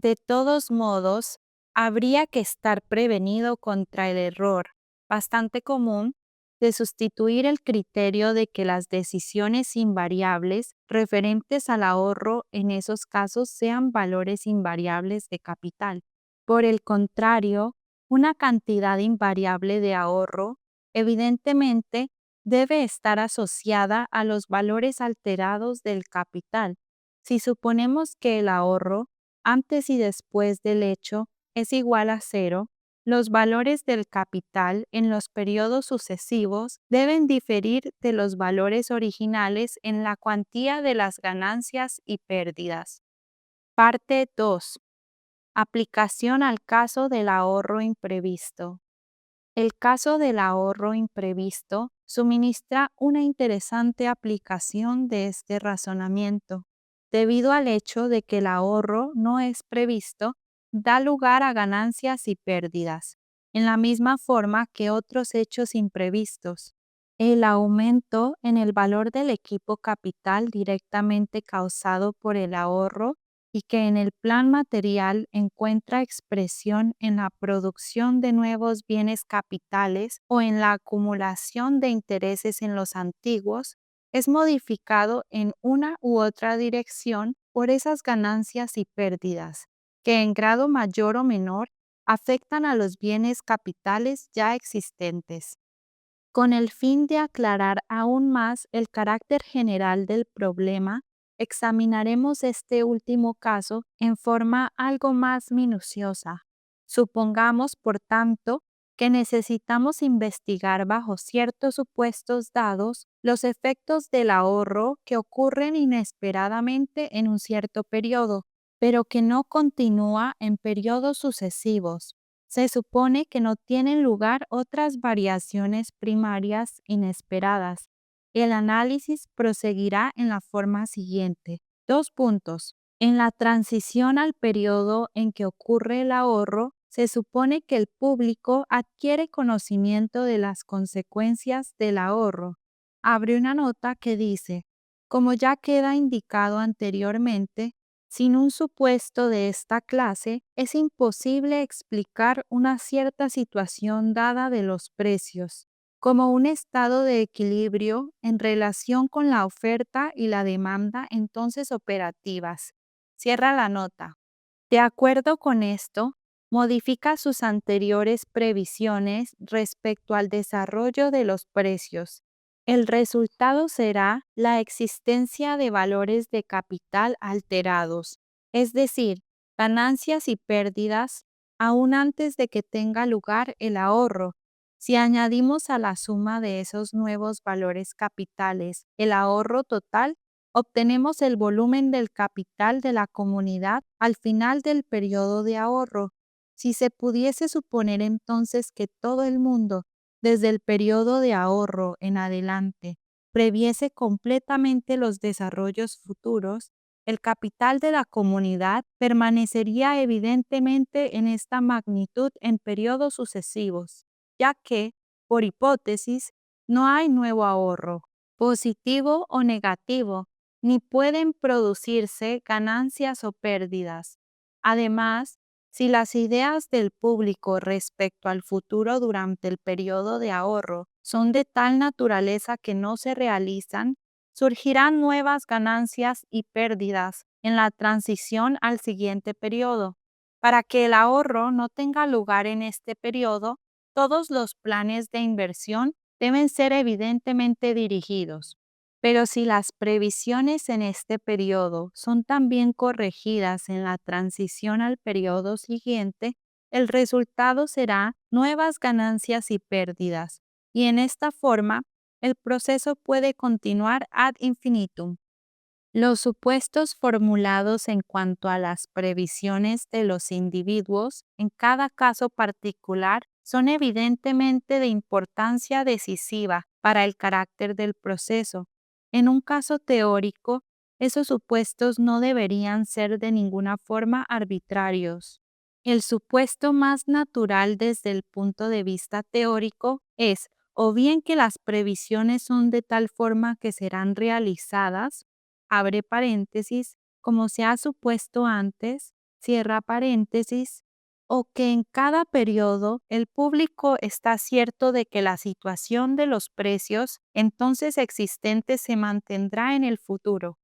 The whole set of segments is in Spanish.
De todos modos, habría que estar prevenido contra el error, bastante común, de sustituir el criterio de que las decisiones invariables referentes al ahorro en esos casos sean valores invariables de capital. Por el contrario, una cantidad invariable de ahorro evidentemente debe estar asociada a los valores alterados del capital. Si suponemos que el ahorro antes y después del hecho es igual a cero, los valores del capital en los periodos sucesivos deben diferir de los valores originales en la cuantía de las ganancias y pérdidas. Parte 2. Aplicación al caso del ahorro imprevisto. El caso del ahorro imprevisto suministra una interesante aplicación de este razonamiento, debido al hecho de que el ahorro no es previsto, da lugar a ganancias y pérdidas, en la misma forma que otros hechos imprevistos. El aumento en el valor del equipo capital directamente causado por el ahorro y que en el plan material encuentra expresión en la producción de nuevos bienes capitales o en la acumulación de intereses en los antiguos, es modificado en una u otra dirección por esas ganancias y pérdidas, que en grado mayor o menor afectan a los bienes capitales ya existentes. Con el fin de aclarar aún más el carácter general del problema, examinaremos este último caso en forma algo más minuciosa. Supongamos, por tanto, que necesitamos investigar bajo ciertos supuestos dados los efectos del ahorro que ocurren inesperadamente en un cierto periodo, pero que no continúa en periodos sucesivos. Se supone que no tienen lugar otras variaciones primarias inesperadas. El análisis proseguirá en la forma siguiente. 2 puntos. En la transición al periodo en que ocurre el ahorro, se supone que el público adquiere conocimiento de las consecuencias del ahorro. Abre una nota que dice, como ya queda indicado anteriormente, sin un supuesto de esta clase, es imposible explicar una cierta situación dada de los precios, como un estado de equilibrio en relación con la oferta y la demanda entonces operativas. Cierra la nota. De acuerdo con esto, modifica sus anteriores previsiones respecto al desarrollo de los precios. El resultado será la existencia de valores de capital alterados, es decir, ganancias y pérdidas, aún antes de que tenga lugar el ahorro. Si añadimos a la suma de esos nuevos valores capitales el ahorro total, obtenemos el volumen del capital de la comunidad al final del periodo de ahorro. Si se pudiese suponer entonces que todo el mundo, desde el periodo de ahorro en adelante, previese completamente los desarrollos futuros, el capital de la comunidad permanecería evidentemente en esta magnitud en periodos sucesivos, ya que, por hipótesis, no hay nuevo ahorro, positivo o negativo, ni pueden producirse ganancias o pérdidas. Además, si las ideas del público respecto al futuro durante el periodo de ahorro son de tal naturaleza que no se realizan, surgirán nuevas ganancias y pérdidas en la transición al siguiente periodo. Para que el ahorro no tenga lugar en este periodo, todos los planes de inversión deben ser evidentemente dirigidos. Pero si las previsiones en este periodo son también corregidas en la transición al periodo siguiente, el resultado será nuevas ganancias y pérdidas, y en esta forma el proceso puede continuar ad infinitum. Los supuestos formulados en cuanto a las previsiones de los individuos en cada caso particular son evidentemente de importancia decisiva para el carácter del proceso. En un caso teórico, esos supuestos no deberían ser de ninguna forma arbitrarios. El supuesto más natural desde el punto de vista teórico es o bien que las previsiones son de tal forma que serán realizadas, abre paréntesis, como se ha supuesto antes, cierra paréntesis, o que en cada periodo el público está cierto de que la situación de los precios entonces existentes se mantendrá en el futuro.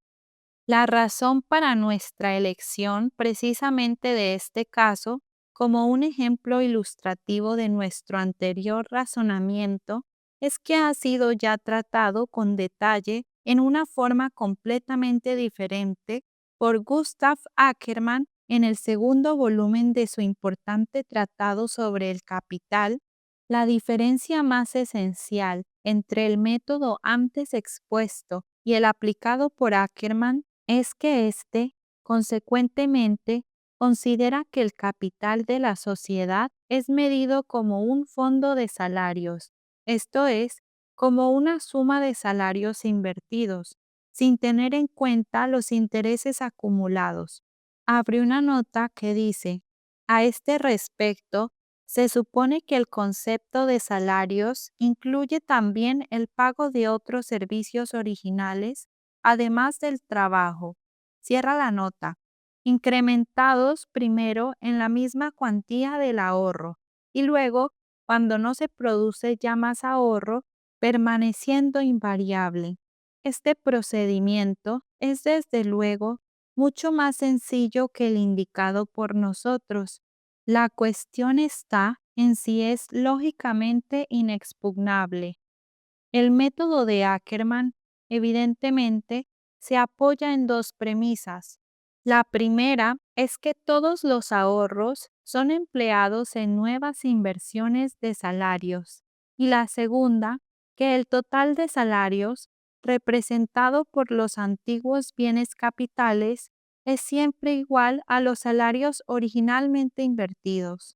La razón para nuestra elección precisamente de este caso, como un ejemplo ilustrativo de nuestro anterior razonamiento, es que ha sido ya tratado con detalle en una forma completamente diferente por Gustav Ackermann en el segundo volumen de su importante tratado sobre el capital. La diferencia más esencial entre el método antes expuesto y el aplicado por Ackermann es que éste, consecuentemente, considera que el capital de la sociedad es medido como un fondo de salarios, esto es, como una suma de salarios invertidos, sin tener en cuenta los intereses acumulados. Abre una nota que dice, a este respecto, se supone que el concepto de salarios incluye también el pago de otros servicios originales además del trabajo, cierra la nota, incrementados primero en la misma cuantía del ahorro y luego, cuando no se produce ya más ahorro, permaneciendo invariable. Este procedimiento es desde luego mucho más sencillo que el indicado por nosotros. La cuestión está en si es lógicamente inexpugnable. El método de Ackermann, evidentemente, se apoya en dos premisas. La primera es que todos los ahorros son empleados en nuevas inversiones de salarios y la segunda, que el total de salarios representado por los antiguos bienes capitales es siempre igual a los salarios originalmente invertidos.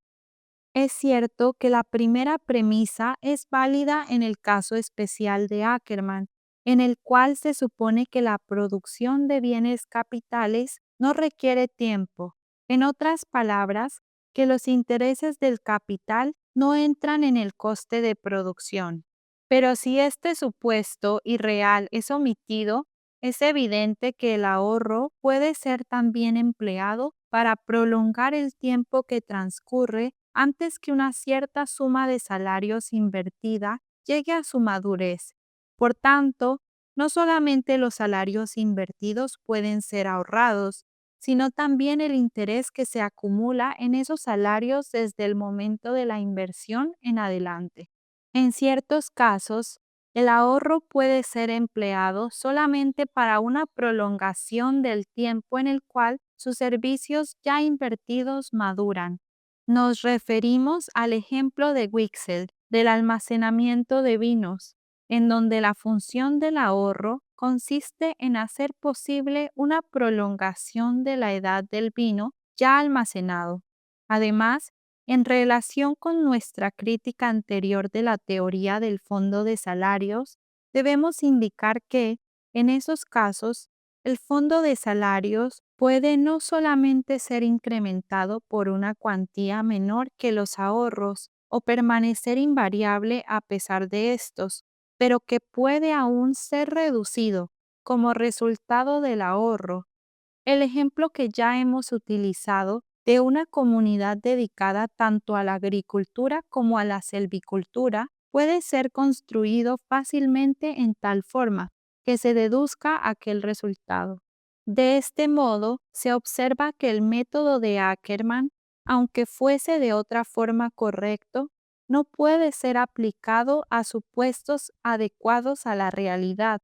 Es cierto que la primera premisa es válida en el caso especial de Ackermann, en el cual se supone que la producción de bienes capitales no requiere tiempo. En otras palabras, que los intereses del capital no entran en el coste de producción. Pero si este supuesto irreal es omitido, es evidente que el ahorro puede ser también empleado para prolongar el tiempo que transcurre antes que una cierta suma de salarios invertida llegue a su madurez. Por tanto, no solamente los salarios invertidos pueden ser ahorrados, sino también el interés que se acumula en esos salarios desde el momento de la inversión en adelante. En ciertos casos, el ahorro puede ser empleado solamente para una prolongación del tiempo en el cual sus servicios ya invertidos maduran. Nos referimos al ejemplo de Wixel, del almacenamiento de vinos, en donde la función del ahorro consiste en hacer posible una prolongación de la edad del vino ya almacenado. Además, en relación con nuestra crítica anterior de la teoría del fondo de salarios, debemos indicar que, en esos casos, el fondo de salarios puede no solamente ser incrementado por una cuantía menor que los ahorros o permanecer invariable a pesar de estos, pero que puede aún ser reducido como resultado del ahorro. El ejemplo que ya hemos utilizado de una comunidad dedicada tanto a la agricultura como a la selvicultura puede ser construido fácilmente en tal forma que se deduzca aquel resultado. De este modo, se observa que el método de Ackermann, aunque fuese de otra forma correcto, no puede ser aplicado a supuestos adecuados a la realidad.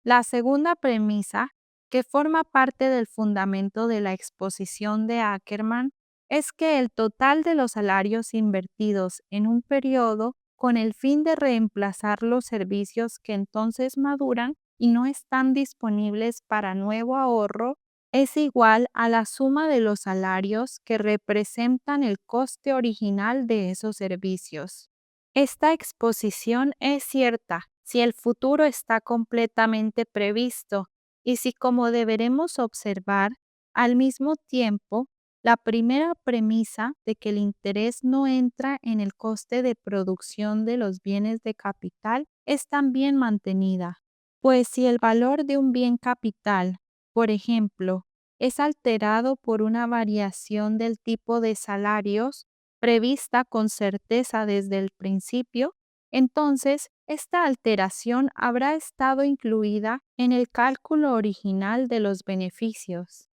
La segunda premisa, que forma parte del fundamento de la exposición de Ackermann, es que el total de los salarios invertidos en un periodo con el fin de reemplazar los servicios que entonces maduran y no están disponibles para nuevo ahorro es igual a la suma de los salarios que representan el coste original de esos servicios. Esta exposición es cierta si el futuro está completamente previsto y si, como deberemos observar, al mismo tiempo, la primera premisa de que el interés no entra en el coste de producción de los bienes de capital es también mantenida. Pues si el valor de un bien capital, por ejemplo, es alterado por una variación del tipo de salarios prevista con certeza desde el principio, entonces esta alteración habrá estado incluida en el cálculo original de los beneficios.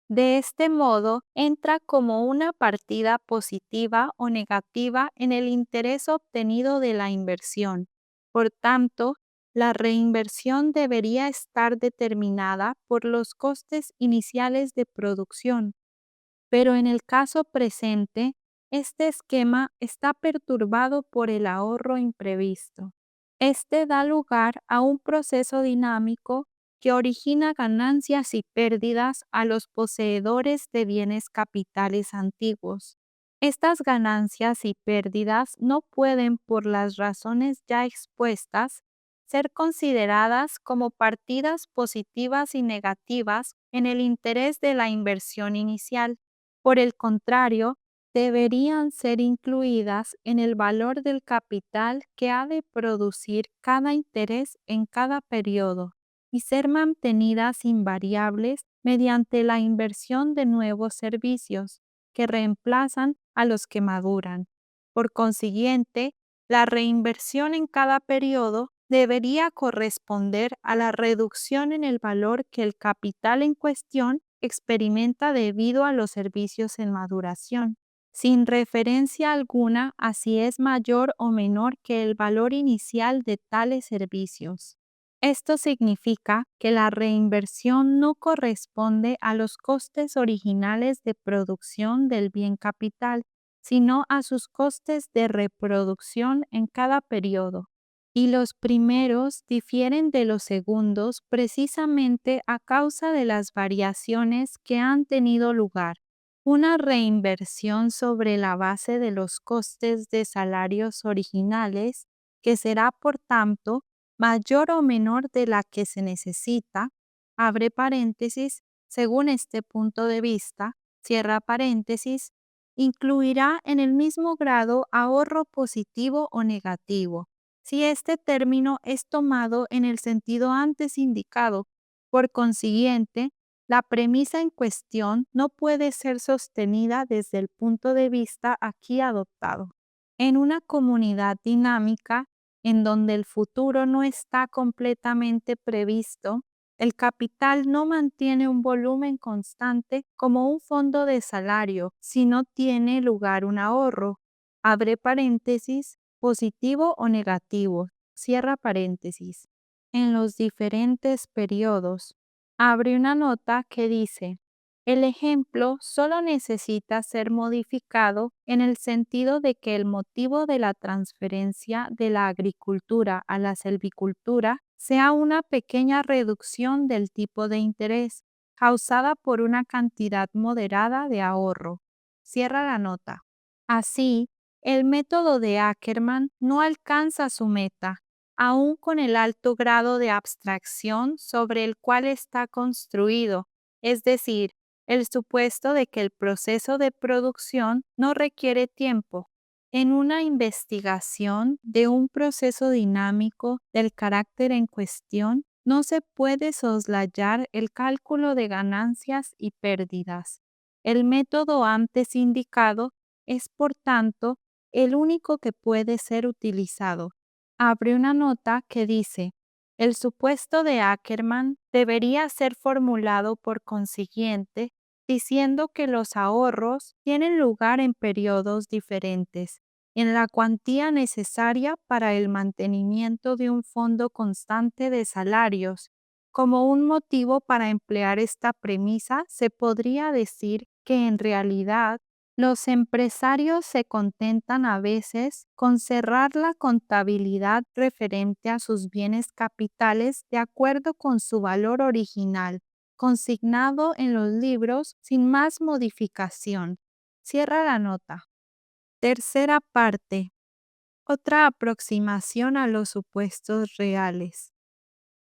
De este modo, entra como una partida positiva o negativa en el interés obtenido de la inversión. Por tanto, la reinversión debería estar determinada por los costes iniciales de producción, pero en el caso presente, este esquema está perturbado por el ahorro imprevisto. Este da lugar a un proceso dinámico que origina ganancias y pérdidas a los poseedores de bienes capitales antiguos. Estas ganancias y pérdidas no pueden, por las razones ya expuestas, ser consideradas como partidas positivas y negativas en el interés de la inversión inicial. Por el contrario, deberían ser incluidas en el valor del capital que ha de producir cada interés en cada periodo y ser mantenidas invariables mediante la inversión de nuevos servicios que reemplazan a los que maduran. Por consiguiente, la reinversión en cada periodo debería corresponder a la reducción en el valor que el capital en cuestión experimenta debido a los servicios en maduración, sin referencia alguna a si es mayor o menor que el valor inicial de tales servicios. Esto significa que la reinversión no corresponde a los costes originales de producción del bien capital, sino a sus costes de reproducción en cada periodo. Y los primeros difieren de los segundos precisamente a causa de las variaciones que han tenido lugar. Una reinversión sobre la base de los costes de salarios originales, que será por tanto mayor o menor de la que se necesita, abre paréntesis, según este punto de vista, cierra paréntesis, incluirá en el mismo grado ahorro positivo o negativo, si este término es tomado en el sentido antes indicado. Por consiguiente, la premisa en cuestión no puede ser sostenida desde el punto de vista aquí adoptado. En una comunidad dinámica, en donde el futuro no está completamente previsto, el capital no mantiene un volumen constante como un fondo de salario si no tiene lugar un ahorro, abre paréntesis, positivo o negativo, cierra paréntesis, en los diferentes periodos. Abre una nota que dice: el ejemplo solo necesita ser modificado en el sentido de que el motivo de la transferencia de la agricultura a la silvicultura sea una pequeña reducción del tipo de interés causada por una cantidad moderada de ahorro. Cierra la nota. Así, el método de Ackermann no alcanza su meta, aun con el alto grado de abstracción sobre el cual está construido, es decir, el supuesto de que el proceso de producción no requiere tiempo. En una investigación de un proceso dinámico del carácter en cuestión, no se puede soslayar el cálculo de ganancias y pérdidas. El método antes indicado es, por tanto, el único que puede ser utilizado. Abre una nota que dice: el supuesto de Ackermann debería ser formulado por consiguiente diciendo que los ahorros tienen lugar en periodos diferentes, en la cuantía necesaria para el mantenimiento de un fondo constante de salarios. Como un motivo para emplear esta premisa, se podría decir que en realidad los empresarios se contentan a veces con cerrar la contabilidad referente a sus bienes capitales de acuerdo con su valor original, consignado en los libros sin más modificación. Cierra la nota. Tercera parte. Otra aproximación a los supuestos reales.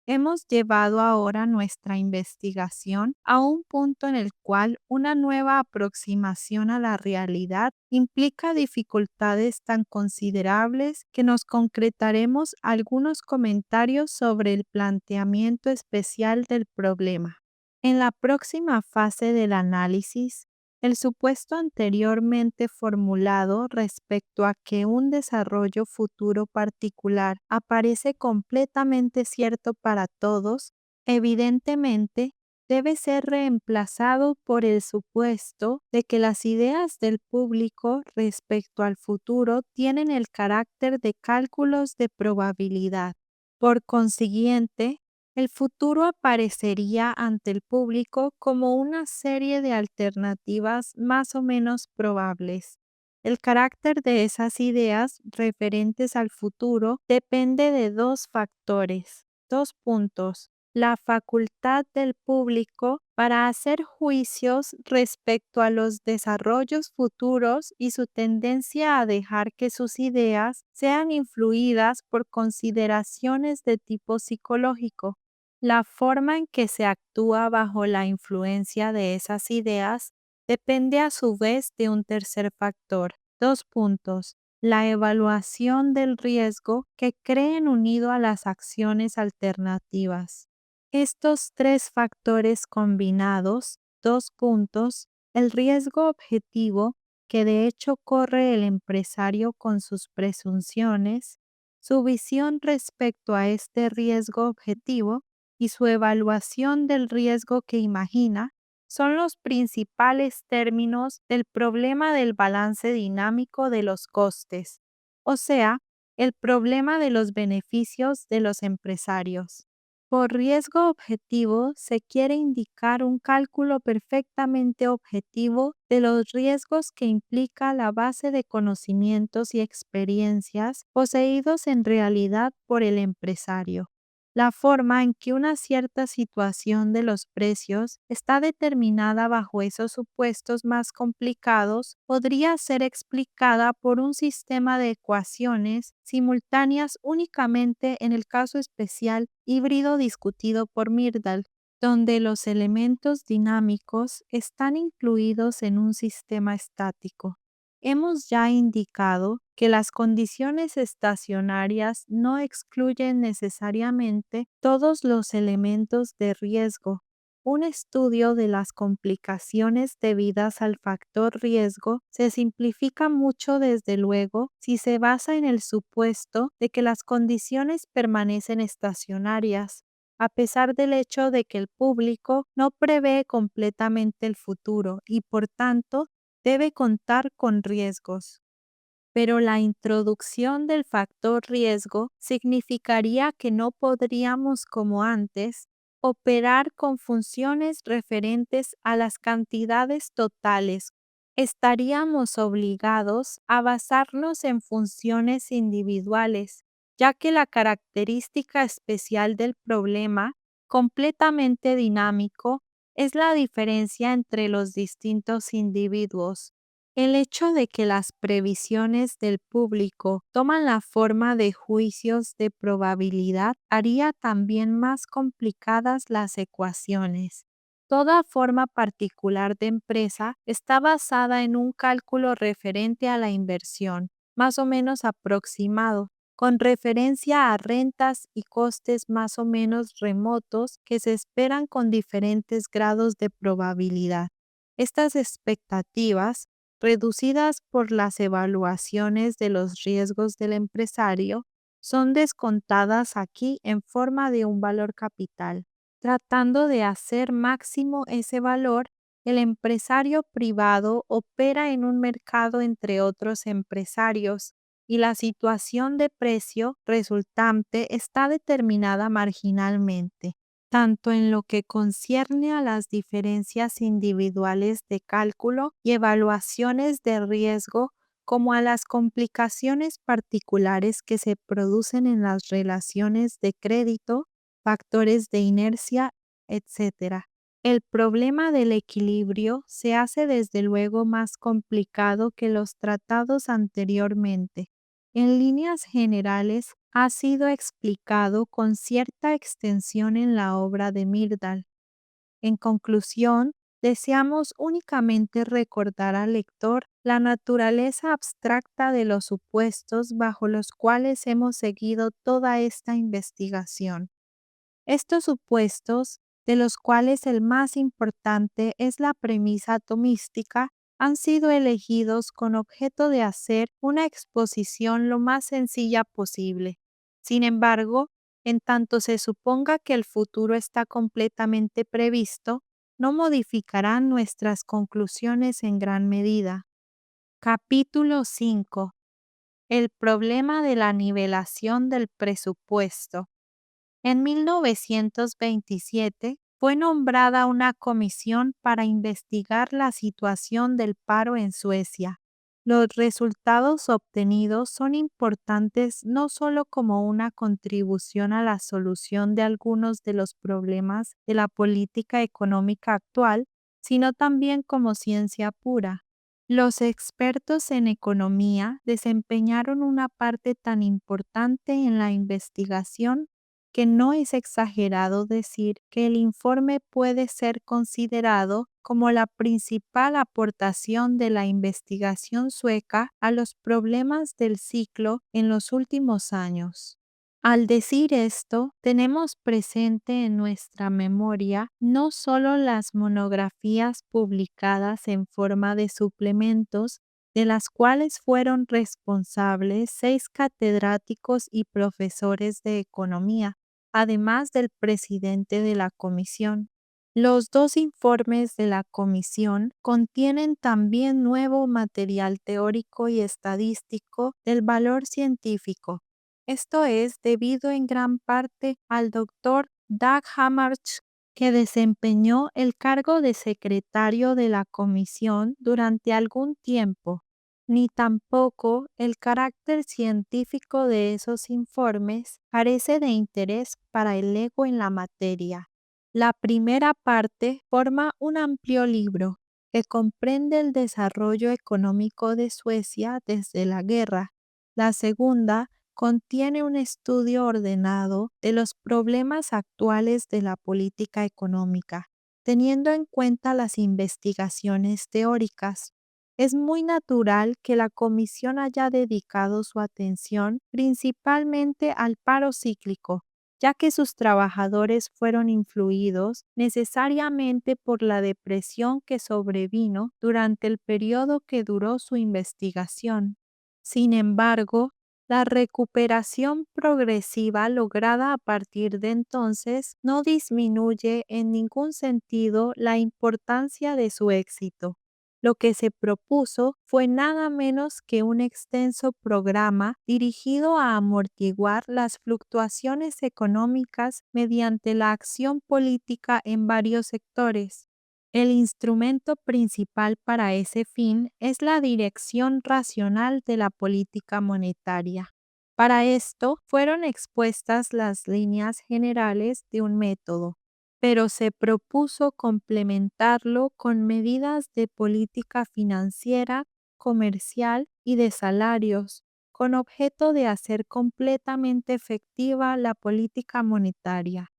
Hemos llevado ahora nuestra investigación a un punto en el cual una nueva aproximación a la realidad implica dificultades tan considerables que nos concretaremos algunos comentarios sobre el planteamiento especial del problema. En la próxima fase del análisis, el supuesto anteriormente formulado respecto a que un desarrollo futuro particular aparece completamente cierto para todos, evidentemente debe ser reemplazado por el supuesto de que las ideas del público respecto al futuro tienen el carácter de cálculos de probabilidad. Por consiguiente, el futuro aparecería ante el público como una serie de alternativas más o menos probables. El carácter de esas ideas referentes al futuro depende de dos factores. Dos puntos: la facultad del público para hacer juicios respecto a los desarrollos futuros y su tendencia a dejar que sus ideas sean influidas por consideraciones de tipo psicológico. La forma en que se actúa bajo la influencia de esas ideas depende a su vez de un tercer factor. Dos puntos: la evaluación del riesgo que creen unido a las acciones alternativas. Estos tres factores combinados, dos puntos, el riesgo objetivo que de hecho corre el empresario con sus presunciones, su visión respecto a este riesgo objetivo y su evaluación del riesgo que imagina, son los principales términos del problema del balance dinámico de los costes, o sea, el problema de los beneficios de los empresarios. Por riesgo objetivo se quiere indicar un cálculo perfectamente objetivo de los riesgos que implica la base de conocimientos y experiencias poseídos en realidad por el empresario. La forma en que una cierta situación de los precios está determinada bajo esos supuestos más complicados podría ser explicada por un sistema de ecuaciones simultáneas únicamente en el caso especial híbrido discutido por Myrdal, donde los elementos dinámicos están incluidos en un sistema estático. Hemos ya indicado que las condiciones estacionarias no excluyen necesariamente todos los elementos de riesgo. Un estudio de las complicaciones debidas al factor riesgo se simplifica mucho, desde luego, si se basa en el supuesto de que las condiciones permanecen estacionarias, a pesar del hecho de que el público no prevé completamente el futuro y, por tanto, debe contar con riesgos. Pero la introducción del factor riesgo significaría que no podríamos, como antes, operar con funciones referentes a las cantidades totales. Estaríamos obligados a basarnos en funciones individuales, ya que la característica especial del problema, completamente dinámico, es la diferencia entre los distintos individuos. El hecho de que las previsiones del público toman la forma de juicios de probabilidad haría también más complicadas las ecuaciones. Toda forma particular de empresa está basada en un cálculo referente a la inversión, más o menos aproximado, con referencia a rentas y costes más o menos remotos que se esperan con diferentes grados de probabilidad. Estas expectativas, reducidas por las evaluaciones de los riesgos del empresario, son descontadas aquí en forma de un valor capital. Tratando de hacer máximo ese valor, el empresario privado opera en un mercado entre otros empresarios y la situación de precio resultante está determinada marginalmente, tanto en lo que concierne a las diferencias individuales de cálculo y evaluaciones de riesgo, como a las complicaciones particulares que se producen en las relaciones de crédito, factores de inercia, etc. El problema del equilibrio se hace desde luego más complicado que los tratados anteriormente. En líneas generales, ha sido explicado con cierta extensión en la obra de Myrdal. En conclusión, deseamos únicamente recordar al lector la naturaleza abstracta de los supuestos bajo los cuales hemos seguido toda esta investigación. Estos supuestos de los cuales el más importante es la premisa atomística, han sido elegidos con objeto de hacer una exposición lo más sencilla posible. Sin embargo, en tanto se suponga que el futuro está completamente previsto, no modificarán nuestras conclusiones en gran medida. Capítulo 5. El problema de la nivelación del presupuesto. En 1927 fue nombrada una comisión para investigar la situación del paro en Suecia. Los resultados obtenidos son importantes no solo como una contribución a la solución de algunos de los problemas de la política económica actual, sino también como ciencia pura. Los expertos en economía desempeñaron una parte tan importante en la investigación que no es exagerado decir que el informe puede ser considerado como la principal aportación de la investigación sueca a los problemas del ciclo en los últimos años. Al decir esto, tenemos presente en nuestra memoria no solo las monografías publicadas en forma de suplementos, de las cuales fueron responsables 6 catedráticos y profesores de economía, además del presidente de la comisión. Los 2 informes de la comisión contienen también nuevo material teórico y estadístico del valor científico. Esto es debido en gran parte al doctor Dag Hammarskjöld, que desempeñó el cargo de secretario de la comisión durante algún tiempo, ni tampoco el carácter científico de esos informes carece de interés para el ego en la materia. La primera parte forma un amplio libro que comprende el desarrollo económico de Suecia desde la guerra. La segunda contiene un estudio ordenado de los problemas actuales de la política económica, teniendo en cuenta las investigaciones teóricas. Es muy natural que la comisión haya dedicado su atención principalmente al paro cíclico, ya que sus trabajadores fueron influidos necesariamente por la depresión que sobrevino durante el periodo que duró su investigación. Sin embargo, la recuperación progresiva lograda a partir de entonces no disminuye en ningún sentido la importancia de su éxito. Lo que se propuso fue nada menos que un extenso programa dirigido a amortiguar las fluctuaciones económicas mediante la acción política en varios sectores. El instrumento principal para ese fin es la dirección racional de la política monetaria. Para esto fueron expuestas las líneas generales de un método, pero se propuso complementarlo con medidas de política financiera, comercial y de salarios, con objeto de hacer completamente efectiva la política monetaria.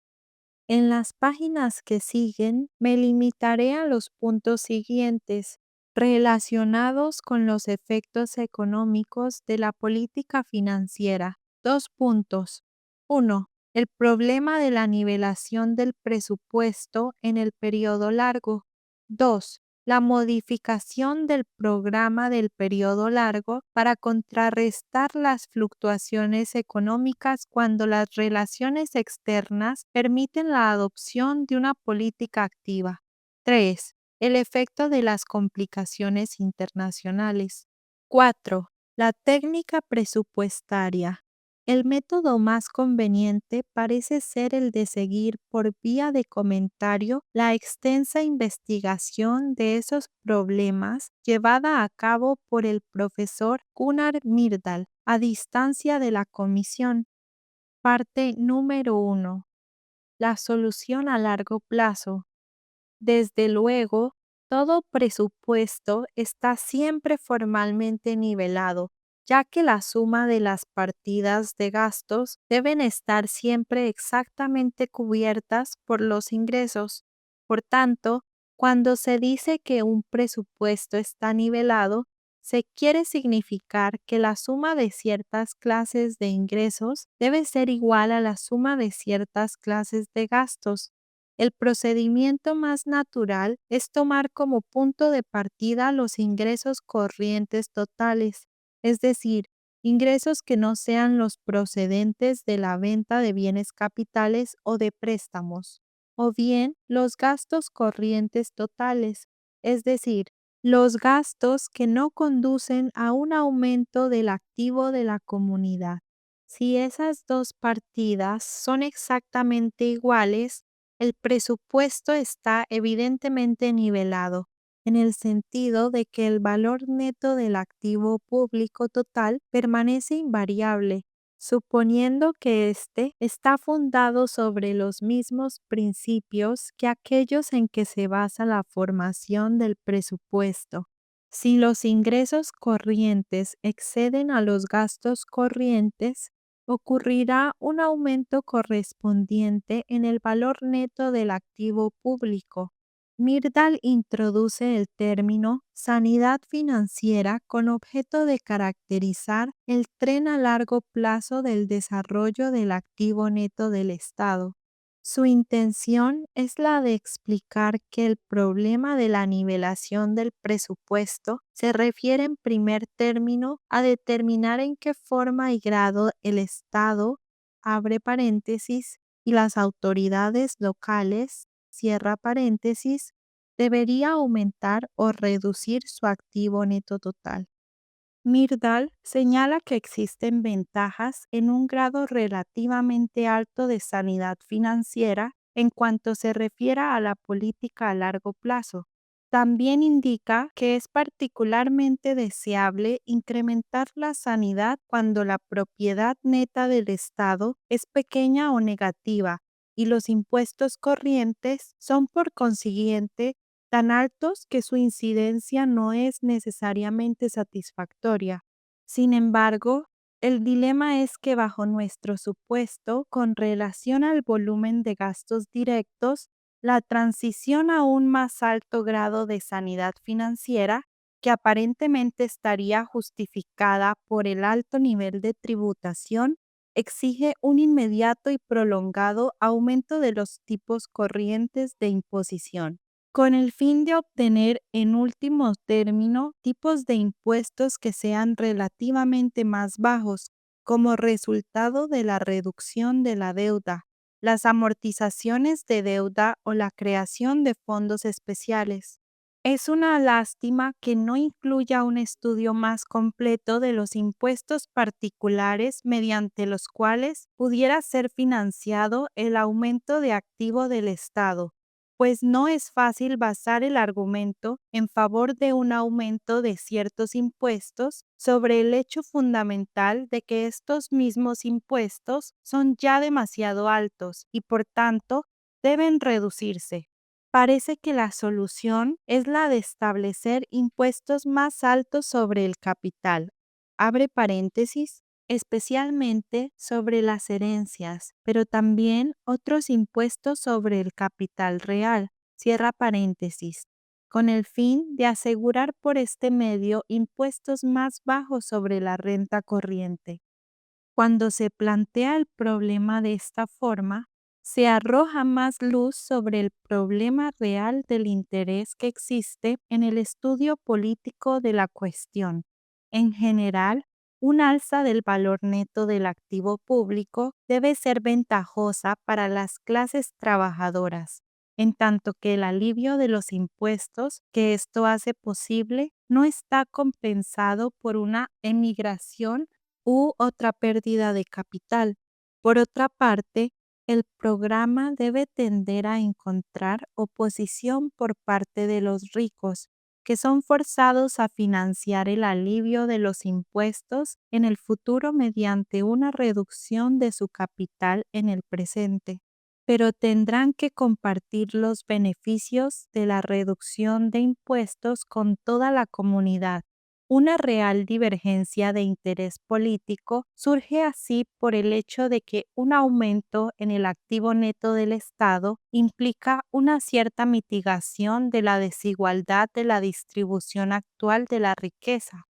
En las páginas que siguen, me limitaré a los puntos siguientes, relacionados con los efectos económicos de la política financiera. 2 puntos. 1. El problema de la nivelación del presupuesto en el periodo largo. 2. La modificación del programa del periodo largo para contrarrestar las fluctuaciones económicas cuando las relaciones externas permiten la adopción de una política activa. 3. El efecto de las complicaciones internacionales. 4. La técnica presupuestaria. El método más conveniente parece ser el de seguir por vía de comentario la extensa investigación de esos problemas llevada a cabo por el profesor Gunnar Myrdal a distancia de la comisión. Parte número 1. La solución a largo plazo. Desde luego, todo presupuesto está siempre formalmente nivelado, ya que la suma de las partidas de gastos deben estar siempre exactamente cubiertas por los ingresos. Por tanto, cuando se dice que un presupuesto está nivelado, se quiere significar que la suma de ciertas clases de ingresos debe ser igual a la suma de ciertas clases de gastos. El procedimiento más natural es tomar como punto de partida los ingresos corrientes totales, es decir, ingresos que no sean los procedentes de la venta de bienes capitales o de préstamos, o bien los gastos corrientes totales, es decir, los gastos que no conducen a un aumento del activo de la comunidad. Si esas dos partidas son exactamente iguales, el presupuesto está evidentemente nivelado, en el sentido de que el valor neto del activo público total permanece invariable, suponiendo que éste está fundado sobre los mismos principios que aquellos en que se basa la formación del presupuesto. Si los ingresos corrientes exceden a los gastos corrientes, ocurrirá un aumento correspondiente en el valor neto del activo público. Myrdal introduce el término sanidad financiera con objeto de caracterizar el tren a largo plazo del desarrollo del activo neto del Estado. Su intención es la de explicar que el problema de la nivelación del presupuesto se refiere en primer término a determinar en qué forma y grado el Estado, abre paréntesis, y las autoridades locales, cierra paréntesis, debería aumentar o reducir su activo neto total. Myrdal señala que existen ventajas en un grado relativamente alto de sanidad financiera en cuanto se refiera a la política a largo plazo. También indica que es particularmente deseable incrementar la sanidad cuando la propiedad neta del Estado es pequeña o negativa y los impuestos corrientes son por consiguiente tan altos que su incidencia no es necesariamente satisfactoria. Sin embargo, el dilema es que bajo nuestro supuesto, con relación al volumen de gastos directos, la transición a un más alto grado de sanidad financiera, que aparentemente estaría justificada por el alto nivel de tributación, exige un inmediato y prolongado aumento de los tipos corrientes de imposición con el fin de obtener, en último término, tipos de impuestos que sean relativamente más bajos, como resultado de la reducción de la deuda, las amortizaciones de deuda o la creación de fondos especiales. Es una lástima que no incluya un estudio más completo de los impuestos particulares mediante los cuales pudiera ser financiado el aumento de activo del Estado, pues no es fácil basar el argumento en favor de un aumento de ciertos impuestos sobre el hecho fundamental de que estos mismos impuestos son ya demasiado altos y por tanto deben reducirse. Parece que la solución es la de establecer impuestos más altos sobre el capital. Abre paréntesis, especialmente sobre las herencias, pero también otros impuestos sobre el capital real, cierra paréntesis, con el fin de asegurar por este medio impuestos más bajos sobre la renta corriente. Cuando se plantea el problema de esta forma, se arroja más luz sobre el problema real del interés que existe en el estudio político de la cuestión. En general, un alza del valor neto del activo público debe ser ventajosa para las clases trabajadoras, en tanto que el alivio de los impuestos que esto hace posible no está compensado por una emigración u otra pérdida de capital. Por otra parte, el programa debe tender a encontrar oposición por parte de los ricos, que son forzados a financiar el alivio de los impuestos en el futuro mediante una reducción de su capital en el presente, pero tendrán que compartir los beneficios de la reducción de impuestos con toda la comunidad. Una real divergencia de interés político surge así por el hecho de que un aumento en el activo neto del Estado implica una cierta mitigación de la desigualdad de la distribución actual de la riqueza.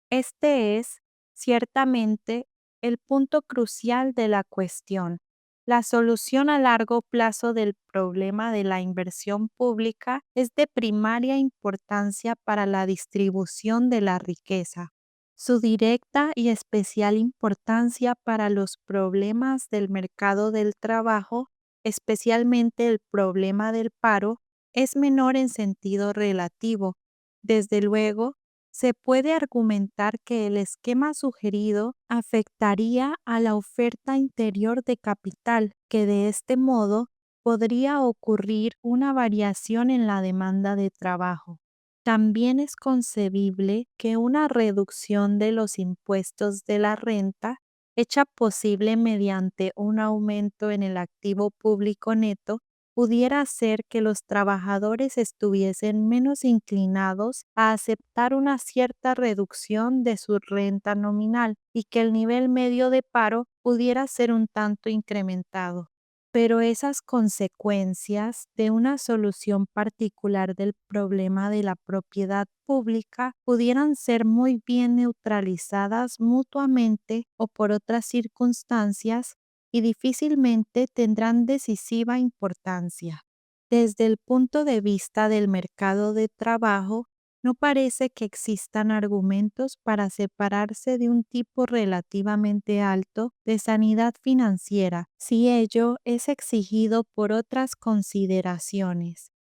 Este es, ciertamente, el punto crucial de la cuestión. La solución a largo plazo del problema de la inversión pública es de primaria importancia para la distribución de la riqueza. Su directa y especial importancia para los problemas del mercado del trabajo, especialmente el problema del paro, es menor en sentido relativo. Desde luego, se puede argumentar que el esquema sugerido afectaría a la oferta interior de capital, que de este modo podría ocurrir una variación en la demanda de trabajo. También es concebible que una reducción de los impuestos de la renta, hecha posible mediante un aumento en el activo público neto, pudiera hacer que los trabajadores estuviesen menos inclinados a aceptar una cierta reducción de su renta nominal y que el nivel medio de paro pudiera ser un tanto incrementado. Pero esas consecuencias de una solución particular del problema de la propiedad pública pudieran ser muy bien neutralizadas mutuamente o por otras circunstancias y difícilmente tendrán decisiva importancia. Desde el punto de vista del mercado de trabajo, no parece que existan argumentos para separarse de un tipo relativamente alto de sanidad financiera si ello es exigido por otras consideraciones.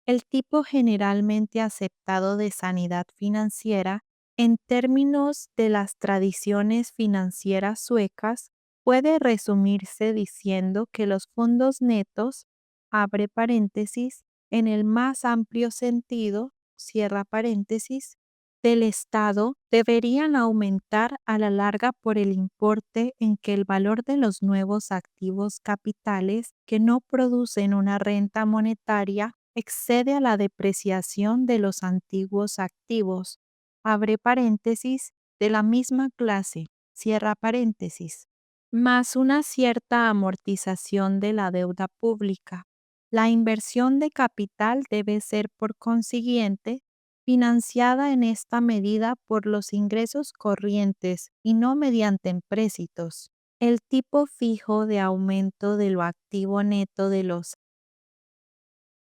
El tipo generalmente aceptado de sanidad financiera, en términos de las tradiciones financieras suecas, puede resumirse diciendo que los fondos netos, abre paréntesis, en el más amplio sentido, cierra paréntesis, del Estado deberían aumentar a la larga por el importe en que el valor de los nuevos activos capitales que no producen una renta monetaria excede a la depreciación de los antiguos activos, abre paréntesis, de la misma clase, cierra paréntesis, más una cierta amortización de la deuda pública. La inversión de capital debe ser, por consiguiente, financiada en esta medida por los ingresos corrientes y no mediante empréstitos. El tipo fijo de aumento de lo activo neto de los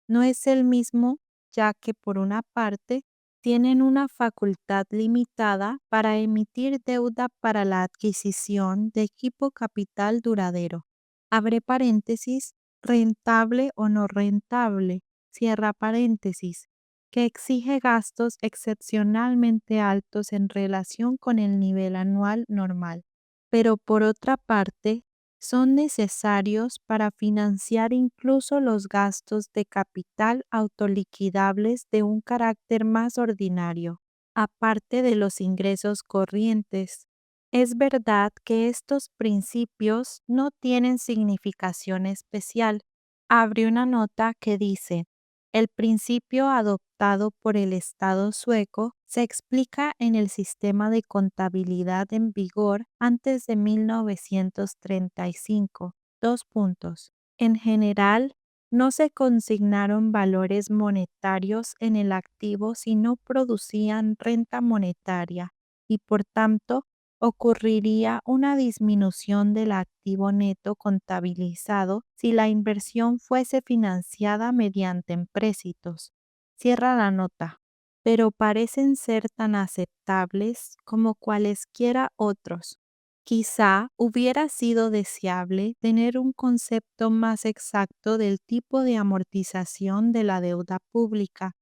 no es el mismo, ya que por una parte tienen una facultad limitada para emitir deuda para la adquisición de equipo capital duradero, abre paréntesis, rentable o no rentable, cierra paréntesis, que exige gastos excepcionalmente altos en relación con el nivel anual normal. Pero por otra parte, son necesarios para financiar incluso los gastos de capital autoliquidables de un carácter más ordinario, aparte de los ingresos corrientes. Es verdad que estos principios no tienen significación especial. Abre una nota que dice: el principio adoptado por el Estado sueco se explica en el sistema de contabilidad en vigor antes de 1935. Dos puntos. En general, no se consignaron valores monetarios en el activo si no producían renta monetaria y por tanto ocurriría una disminución del activo neto contabilizado si la inversión fuese financiada mediante empréstitos. Cierra la nota. Pero parecen ser tan aceptables como cualesquiera otros. Quizá hubiera sido deseable tener un concepto más exacto del tipo de amortización de la deuda pública.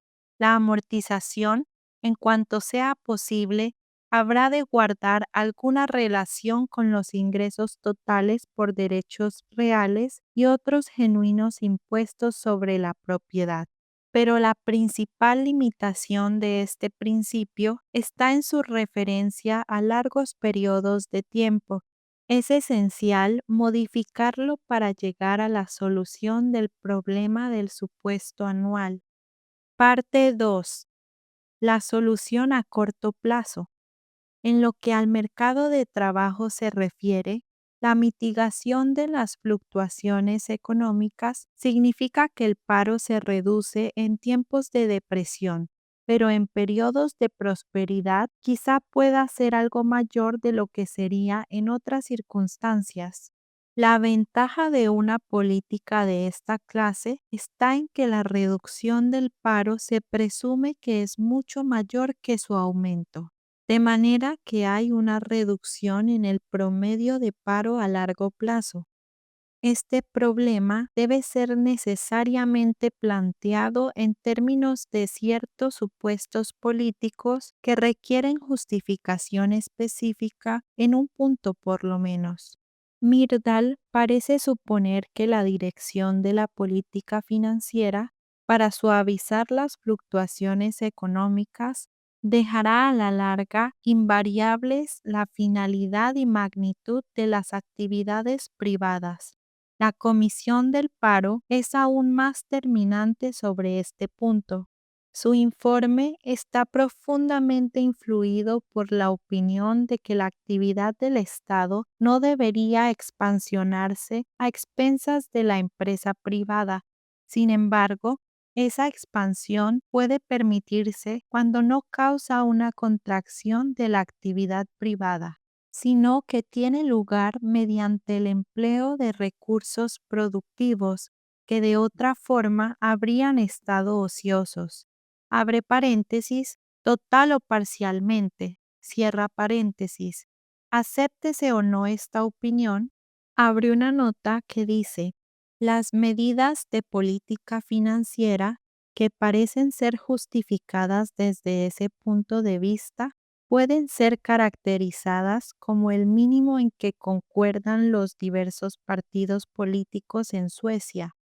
La amortización, en cuanto sea posible, habrá de guardar alguna relación con los ingresos totales por derechos reales y otros genuinos impuestos sobre la propiedad. Pero la principal limitación de este principio está en su referencia a largos periodos de tiempo. Es esencial modificarlo para llegar a la solución del problema del supuesto anual. Parte 2. La solución a corto plazo. En lo que al mercado de trabajo se refiere, la mitigación de las fluctuaciones económicas significa que el paro se reduce en tiempos de depresión, pero en periodos de prosperidad quizá pueda ser algo mayor de lo que sería en otras circunstancias. La ventaja de una política de esta clase está en que la reducción del paro se presume que es mucho mayor que su aumento, de manera que hay una reducción en el promedio de paro a largo plazo. Este problema debe ser necesariamente planteado en términos de ciertos supuestos políticos que requieren justificación específica en un punto por lo menos. Myrdal parece suponer que la dirección de la política financiera para suavizar las fluctuaciones económicas dejará a la larga invariables la finalidad y magnitud de las actividades privadas. La Comisión del Paro es aún más terminante sobre este punto. Su informe está profundamente influido por la opinión de que la actividad del Estado no debería expansionarse a expensas de la empresa privada. Sin embargo, esa expansión puede permitirse cuando no causa una contracción de la actividad privada, sino que tiene lugar mediante el empleo de recursos productivos que de otra forma habrían estado ociosos. Abre paréntesis, total o parcialmente, cierra paréntesis. Acéptese o no esta opinión, abre una nota que dice: las medidas de política financiera que parecen ser justificadas desde ese punto de vista pueden ser caracterizadas como el mínimo en que concuerdan los diversos partidos políticos en Suecia.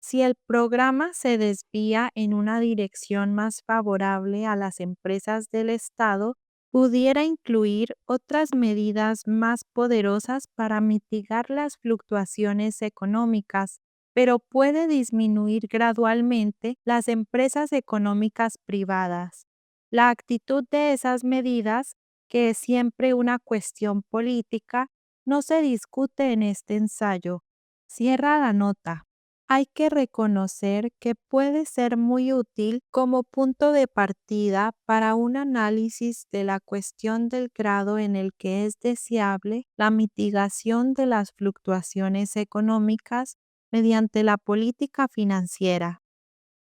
Si el programa se desvía en una dirección más favorable a las empresas del Estado, pudiera incluir otras medidas más poderosas para mitigar las fluctuaciones económicas, pero puede disminuir gradualmente las empresas económicas privadas. La actitud de esas medidas, que es siempre una cuestión política, no se discute en este ensayo. Cierra la nota. Hay que reconocer que puede ser muy útil como punto de partida para un análisis de la cuestión del grado en el que es deseable la mitigación de las fluctuaciones económicas mediante la política financiera.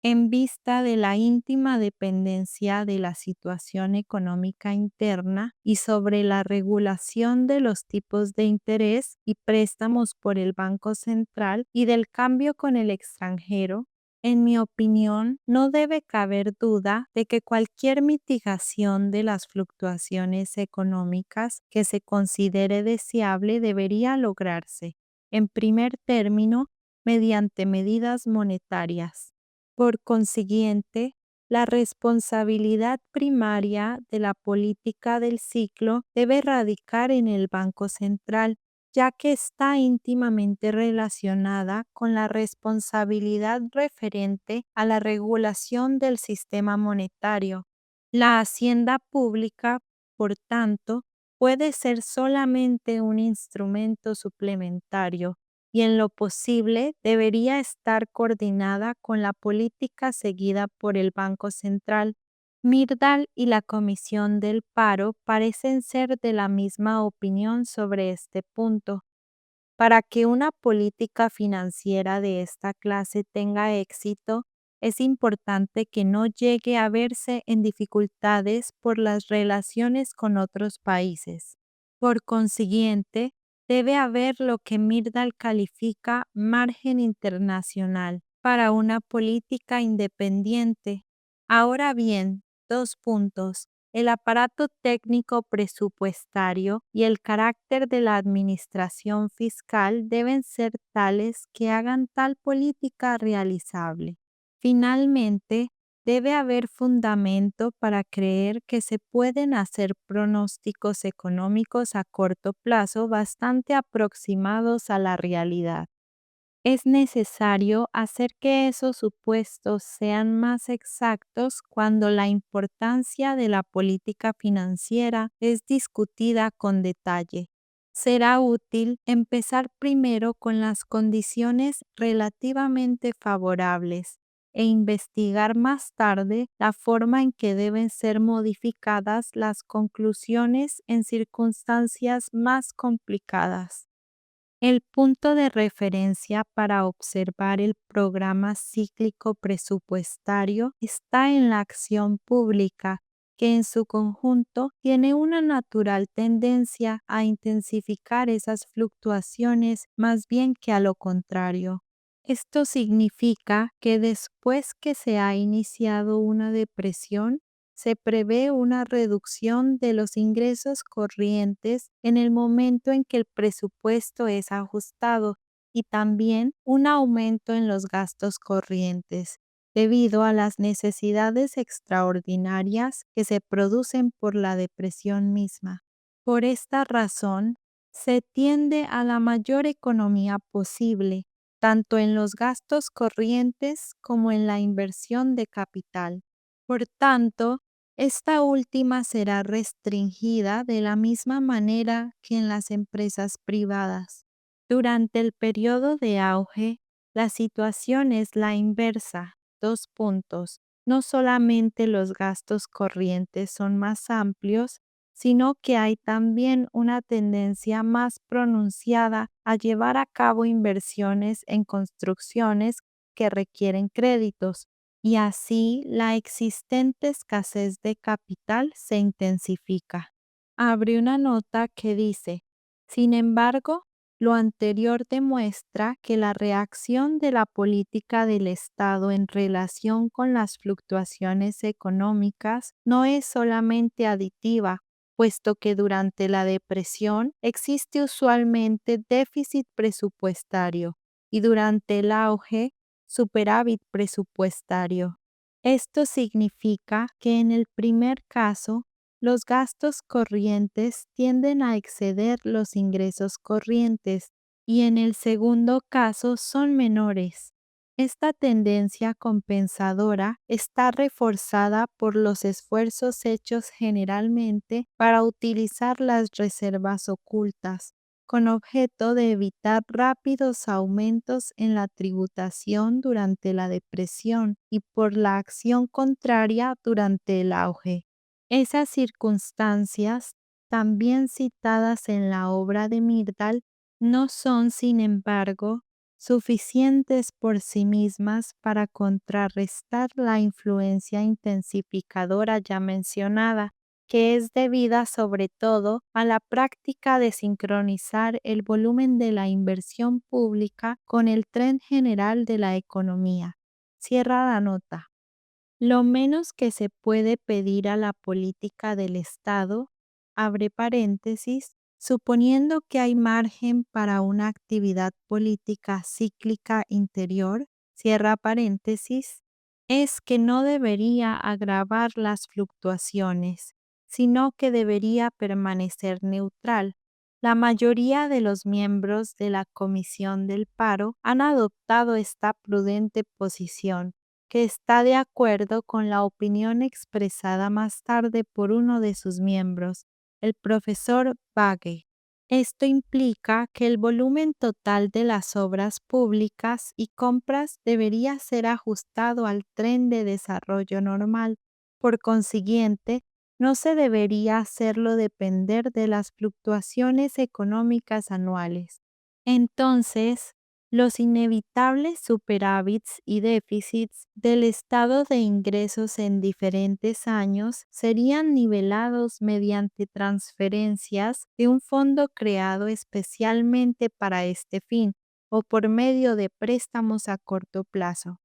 En vista de la íntima dependencia de la situación económica interna y sobre la regulación de los tipos de interés y préstamos por el Banco Central y del cambio con el extranjero, en mi opinión, no debe caber duda de que cualquier mitigación de las fluctuaciones económicas que se considere deseable debería lograrse, en primer término, mediante medidas monetarias. Por consiguiente, la responsabilidad primaria de la política del ciclo debe radicar en el Banco Central, ya que está íntimamente relacionada con la responsabilidad referente a la regulación del sistema monetario. La hacienda pública, por tanto, puede ser solamente un instrumento suplementario y en lo posible debería estar coordinada con la política seguida por el Banco Central. Myrdal y la Comisión del Paro parecen ser de la misma opinión sobre este punto. Para que una política financiera de esta clase tenga éxito, es importante que no llegue a verse en dificultades por las relaciones con otros países. Por consiguiente, debe haber lo que Myrdal califica margen internacional para una política independiente. Ahora bien, dos puntos. El aparato técnico presupuestario y el carácter de la administración fiscal deben ser tales que hagan tal política realizable. Finalmente, debe haber fundamento para creer que se pueden hacer pronósticos económicos a corto plazo bastante aproximados a la realidad. Es necesario hacer que esos supuestos sean más exactos cuando la importancia de la política financiera es discutida con detalle. Será útil empezar primero con las condiciones relativamente favorables e investigar más tarde la forma en que deben ser modificadas las conclusiones en circunstancias más complicadas. El punto de referencia para observar el programa cíclico presupuestario está en la acción pública, que en su conjunto tiene una natural tendencia a intensificar esas fluctuaciones más bien que a lo contrario. Esto significa que después que se ha iniciado una depresión, se prevé una reducción de los ingresos corrientes en el momento en que el presupuesto es ajustado y también un aumento en los gastos corrientes, debido a las necesidades extraordinarias que se producen por la depresión misma. Por esta razón, se tiende a la mayor economía posible, tanto en los gastos corrientes como en la inversión de capital. Por tanto, esta última será restringida de la misma manera que en las empresas privadas. Durante el periodo de auge, la situación es la inversa. Dos puntos. No solamente los gastos corrientes son más amplios, sino que hay también una tendencia más pronunciada a llevar a cabo inversiones en construcciones que requieren créditos, y así la existente escasez de capital se intensifica. Abre una nota que dice: sin embargo, lo anterior demuestra que la reacción de la política del Estado en relación con las fluctuaciones económicas no es solamente aditiva, puesto que durante la depresión existe usualmente déficit presupuestario y durante el auge superávit presupuestario. Esto significa que en el primer caso, los gastos corrientes tienden a exceder los ingresos corrientes y en el segundo caso son menores. Esta tendencia compensadora está reforzada por los esfuerzos hechos generalmente para utilizar las reservas ocultas, con objeto de evitar rápidos aumentos en la tributación durante la depresión y por la acción contraria durante el auge. Esas circunstancias, también citadas en la obra de Myrdal, no son, sin embargo, suficientes por sí mismas para contrarrestar la influencia intensificadora ya mencionada, que es debida sobre todo a la práctica de sincronizar el volumen de la inversión pública con el tren general de la economía. Cierra la nota. Lo menos que se puede pedir a la política del Estado, abre paréntesis, suponiendo que hay margen para una actividad política cíclica interior, cierra paréntesis, es que no debería agravar las fluctuaciones, sino que debería permanecer neutral. La mayoría de los miembros de la Comisión del Paro han adoptado esta prudente posición, que está de acuerdo con la opinión expresada más tarde por uno de sus miembros, el profesor Bagge. Esto implica que el volumen total de las obras públicas y compras debería ser ajustado al tren de desarrollo normal. Por consiguiente, no se debería hacerlo depender de las fluctuaciones económicas anuales. Entonces, los inevitables superávits y déficits del estado de ingresos en diferentes años serían nivelados mediante transferencias de un fondo creado especialmente para este fin o por medio de préstamos a corto plazo.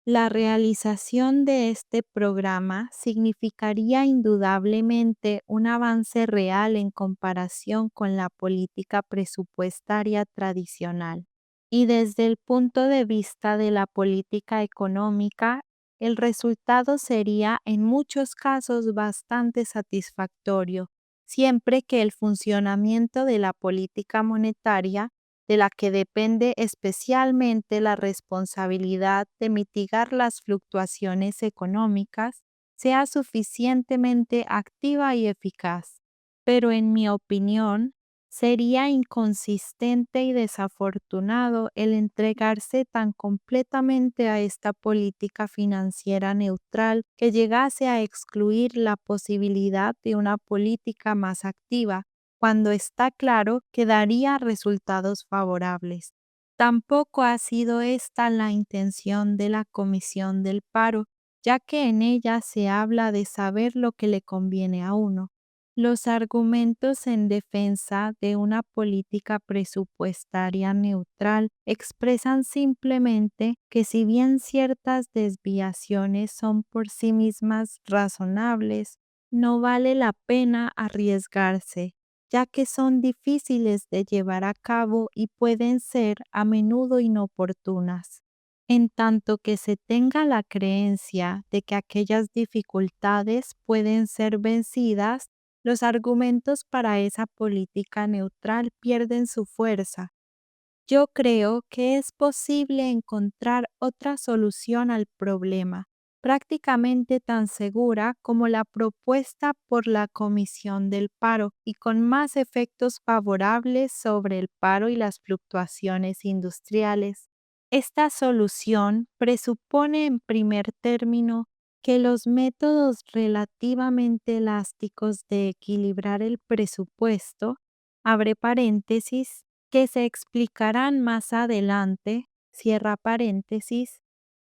La realización de este programa significaría indudablemente un avance real en comparación con la política presupuestaria tradicional. Y desde el punto de vista de la política económica, el resultado sería en muchos casos bastante satisfactorio, siempre que el funcionamiento de la política monetaria, de la que depende especialmente la responsabilidad de mitigar las fluctuaciones económicas, sea suficientemente activa y eficaz. Pero en mi opinión, sería inconsistente y desafortunado el entregarse tan completamente a esta política financiera neutral que llegase a excluir la posibilidad de una política más activa, cuando está claro que daría resultados favorables. Tampoco ha sido esta la intención de la Comisión del Paro, ya que en ella se habla de saber lo que le conviene a uno. Los argumentos en defensa de una política presupuestaria neutral expresan simplemente que si bien ciertas desviaciones son por sí mismas razonables, no vale la pena arriesgarse, ya que son difíciles de llevar a cabo y pueden ser a menudo inoportunas. En tanto que se tenga la creencia de que aquellas dificultades pueden ser vencidas, los argumentos para esa política neutral pierden su fuerza. Yo creo que es posible encontrar otra solución al problema, prácticamente tan segura como la propuesta por la Comisión del Paro y con más efectos favorables sobre el paro y las fluctuaciones industriales. Esta solución presupone en primer término que los métodos relativamente elásticos de equilibrar el presupuesto, abre paréntesis, que se explicarán más adelante, cierra paréntesis,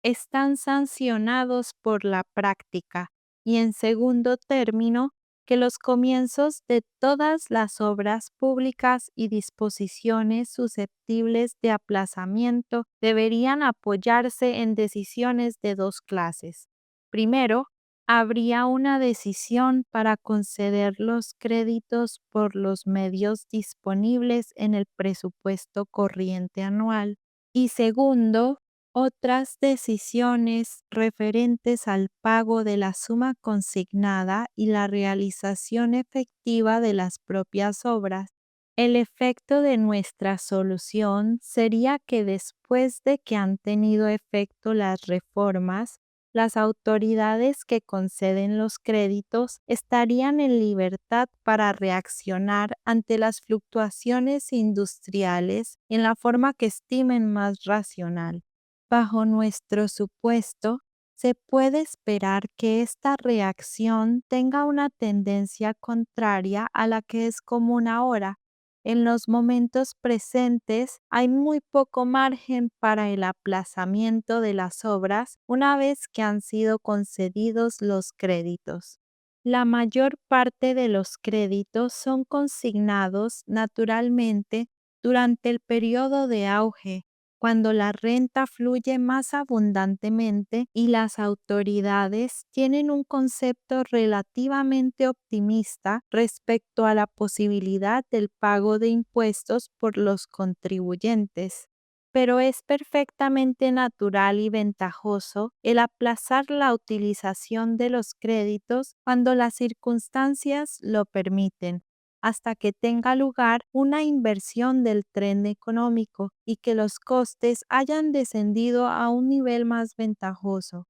están sancionados por la práctica y en segundo término, que los comienzos de todas las obras públicas y disposiciones susceptibles de aplazamiento deberían apoyarse en decisiones de dos clases. Primero, habría una decisión para conceder los créditos por los medios disponibles en el presupuesto corriente anual. Y segundo, otras decisiones referentes al pago de la suma consignada y la realización efectiva de las propias obras. El efecto de nuestra solución sería que después de que han tenido efecto las reformas, las autoridades que conceden los créditos estarían en libertad para reaccionar ante las fluctuaciones industriales en la forma que estimen más racional. Bajo nuestro supuesto, se puede esperar que esta reacción tenga una tendencia contraria a la que es común ahora. En los momentos presentes hay muy poco margen para el aplazamiento de las obras una vez que han sido concedidos los créditos. La mayor parte de los créditos son consignados naturalmente durante el periodo de auge, cuando la renta fluye más abundantemente y las autoridades tienen un concepto relativamente optimista respecto a la posibilidad del pago de impuestos por los contribuyentes. Pero es perfectamente natural y ventajoso el aplazar la utilización de los créditos cuando las circunstancias lo permiten, hasta que tenga lugar una inversión del tren económico y que los costes hayan descendido a un nivel más ventajoso.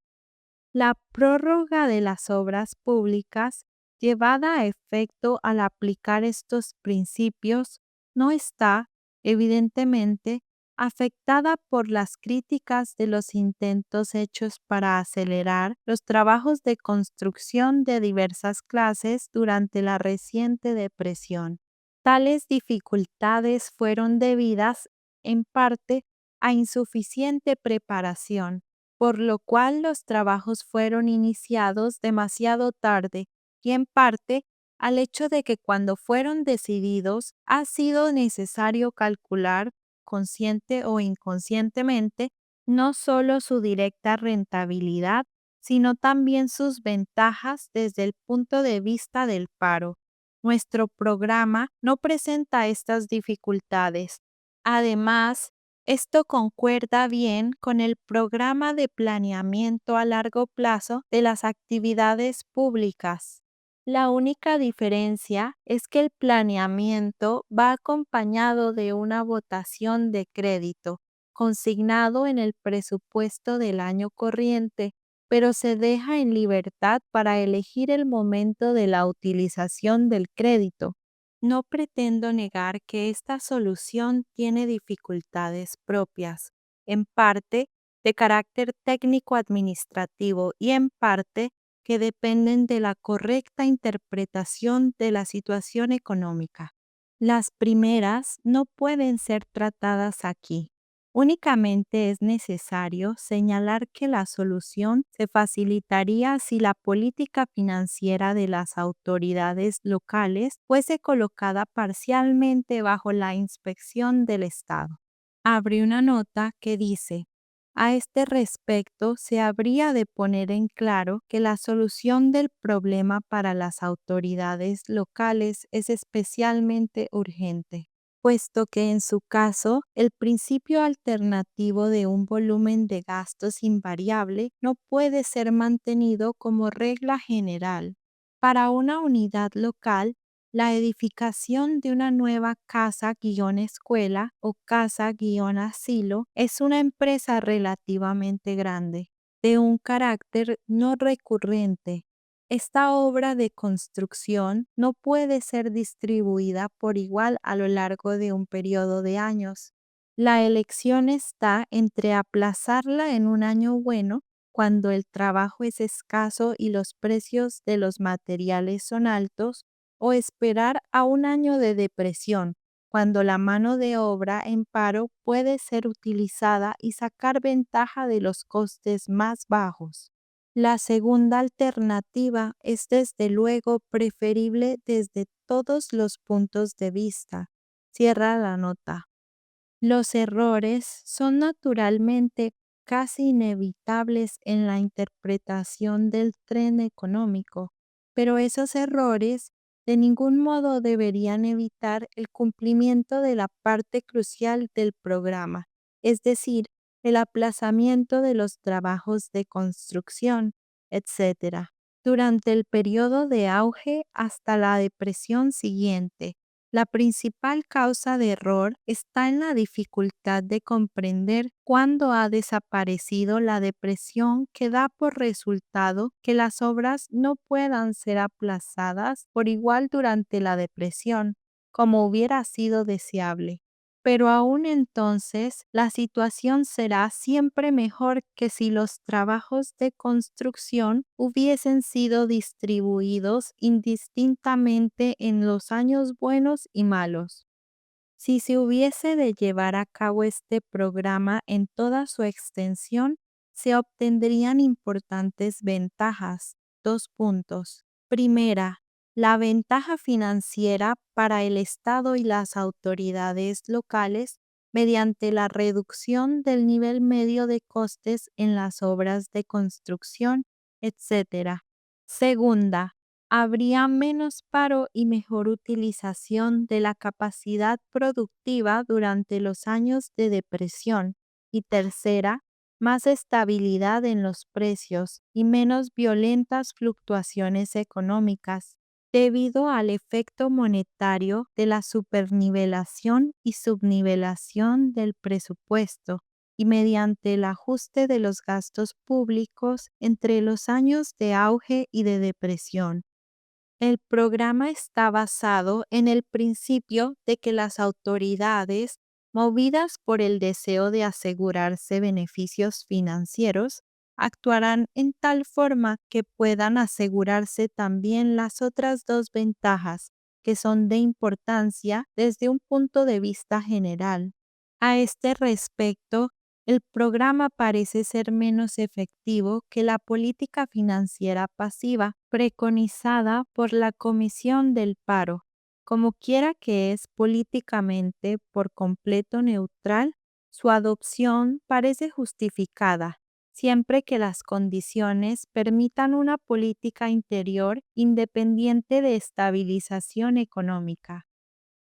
La prórroga de las obras públicas, llevada a efecto al aplicar estos principios, no está, evidentemente, afectada por las críticas de los intentos hechos para acelerar los trabajos de construcción de diversas clases durante la reciente depresión. Tales dificultades fueron debidas, en parte, a insuficiente preparación, por lo cual los trabajos fueron iniciados demasiado tarde y en parte al hecho de que cuando fueron decididos ha sido necesario calcular, consciente o inconscientemente, no solo su directa rentabilidad, sino también sus ventajas desde el punto de vista del paro. Nuestro programa no presenta estas dificultades. Además, esto concuerda bien con el programa de planeamiento a largo plazo de las actividades públicas. La única diferencia es que el planeamiento va acompañado de una votación de crédito, consignado en el presupuesto del año corriente, pero se deja en libertad para elegir el momento de la utilización del crédito. No pretendo negar que esta solución tiene dificultades propias, en parte de carácter técnico-administrativo y en parte que dependen de la correcta interpretación de la situación económica. Las primeras no pueden ser tratadas aquí. Únicamente es necesario señalar que la solución se facilitaría si la política financiera de las autoridades locales fuese colocada parcialmente bajo la inspección del Estado. Abre una nota que dice: a este respecto, se habría de poner en claro que la solución del problema para las autoridades locales es especialmente urgente, puesto que en su caso el principio alternativo de un volumen de gastos invariable no puede ser mantenido como regla general. Para una unidad local, la edificación de una nueva casa-escuela o casa-asilo es una empresa relativamente grande, de un carácter no recurrente. Esta obra de construcción no puede ser distribuida por igual a lo largo de un periodo de años. La elección está entre aplazarla en un año bueno, cuando el trabajo es escaso y los precios de los materiales son altos, o esperar a un año de depresión, cuando la mano de obra en paro puede ser utilizada y sacar ventaja de los costes más bajos. La segunda alternativa es desde luego preferible desde todos los puntos de vista. Cierra la nota. Los errores son naturalmente casi inevitables en la interpretación del tren económico, pero esos errores de ningún modo deberían evitar el cumplimiento de la parte crucial del programa, es decir, el aplazamiento de los trabajos de construcción, etc., durante el periodo de auge hasta la depresión siguiente. La principal causa de error está en la dificultad de comprender cuándo ha desaparecido la depresión, que da por resultado que las obras no puedan ser aplazadas por igual durante la depresión, como hubiera sido deseable. Pero aún entonces, la situación será siempre mejor que si los trabajos de construcción hubiesen sido distribuidos indistintamente en los años buenos y malos. Si se hubiese de llevar a cabo este programa en toda su extensión, se obtendrían importantes ventajas. Dos puntos. Primera, la ventaja financiera para el Estado y las autoridades locales mediante la reducción del nivel medio de costes en las obras de construcción, etc. Segunda, habría menos paro y mejor utilización de la capacidad productiva durante los años de depresión. Y tercera, más estabilidad en los precios y menos violentas fluctuaciones económicas, debido al efecto monetario de la supernivelación y subnivelación del presupuesto, y mediante el ajuste de los gastos públicos entre los años de auge y de depresión. El programa está basado en el principio de que las autoridades, movidas por el deseo de asegurarse beneficios financieros, actuarán en tal forma que puedan asegurarse también las otras dos ventajas, que son de importancia desde un punto de vista general. A este respecto, el programa parece ser menos efectivo que la política financiera pasiva preconizada por la Comisión del Paro. Como quiera que es políticamente por completo neutral, su adopción parece justificada, siempre que las condiciones permitan una política interior independiente de estabilización económica.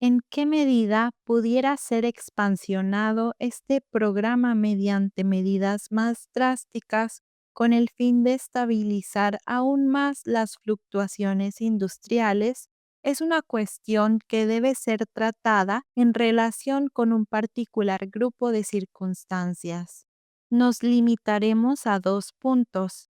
¿En qué medida pudiera ser expansionado este programa mediante medidas más drásticas con el fin de estabilizar aún más las fluctuaciones industriales? Es una cuestión que debe ser tratada en relación con un particular grupo de circunstancias. Nos limitaremos a dos puntos.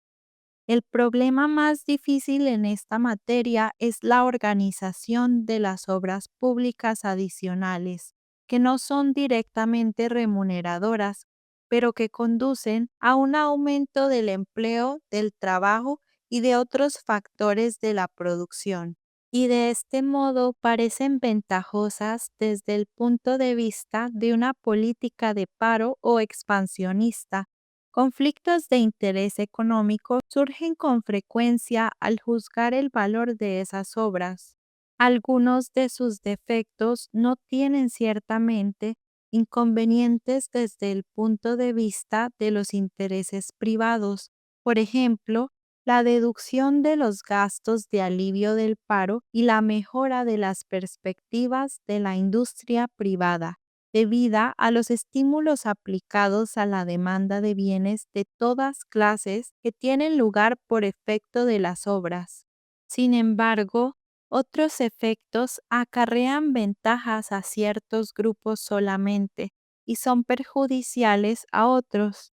El problema más difícil en esta materia es la organización de las obras públicas adicionales, que no son directamente remuneradoras, pero que conducen a un aumento del empleo, del trabajo y de otros factores de la producción. y de este modo parecen ventajosas desde el punto de vista de una política de paro o expansionista. Conflictos de interés económico surgen con frecuencia al juzgar el valor de esas obras. Algunos de sus defectos no tienen ciertamente inconvenientes desde el punto de vista de los intereses privados. Por ejemplo, la deducción de los gastos de alivio del paro y la mejora de las perspectivas de la industria privada, debida a los estímulos aplicados a la demanda de bienes de todas clases que tienen lugar por efecto de las obras. Sin embargo, otros efectos acarrean ventajas a ciertos grupos solamente y son perjudiciales a otros,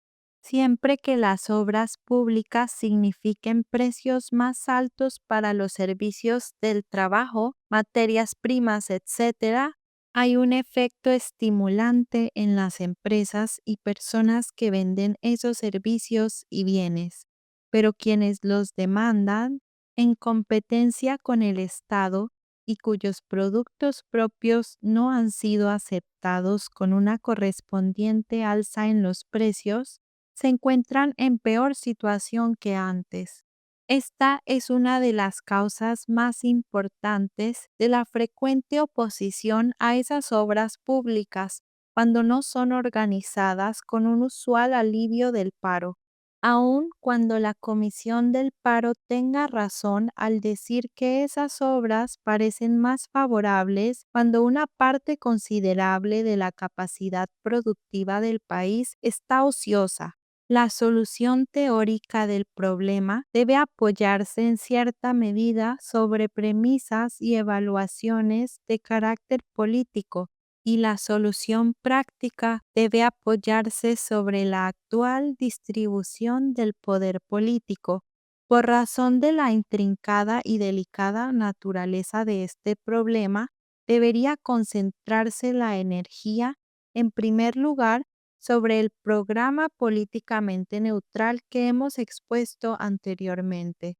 siempre que las obras públicas signifiquen precios más altos para los servicios del trabajo, materias primas, etc. Hay un efecto estimulante en las empresas y personas que venden esos servicios y bienes, pero quienes los demandan en competencia con el Estado y cuyos productos propios no han sido aceptados con una correspondiente alza en los precios, se encuentran en peor situación que antes. Esta es una de las causas más importantes de la frecuente oposición a esas obras públicas cuando no son organizadas con un usual alivio del paro. Aun cuando la Comisión del Paro tenga razón al decir que esas obras parecen más favorables cuando una parte considerable de la capacidad productiva del país está ociosa. La solución teórica del problema debe apoyarse en cierta medida sobre premisas y evaluaciones de carácter político, y la solución práctica debe apoyarse sobre la actual distribución del poder político. Por razón de la intrincada y delicada naturaleza de este problema, debería concentrarse la energía, en primer lugar, sobre el programa políticamente neutral que hemos expuesto anteriormente.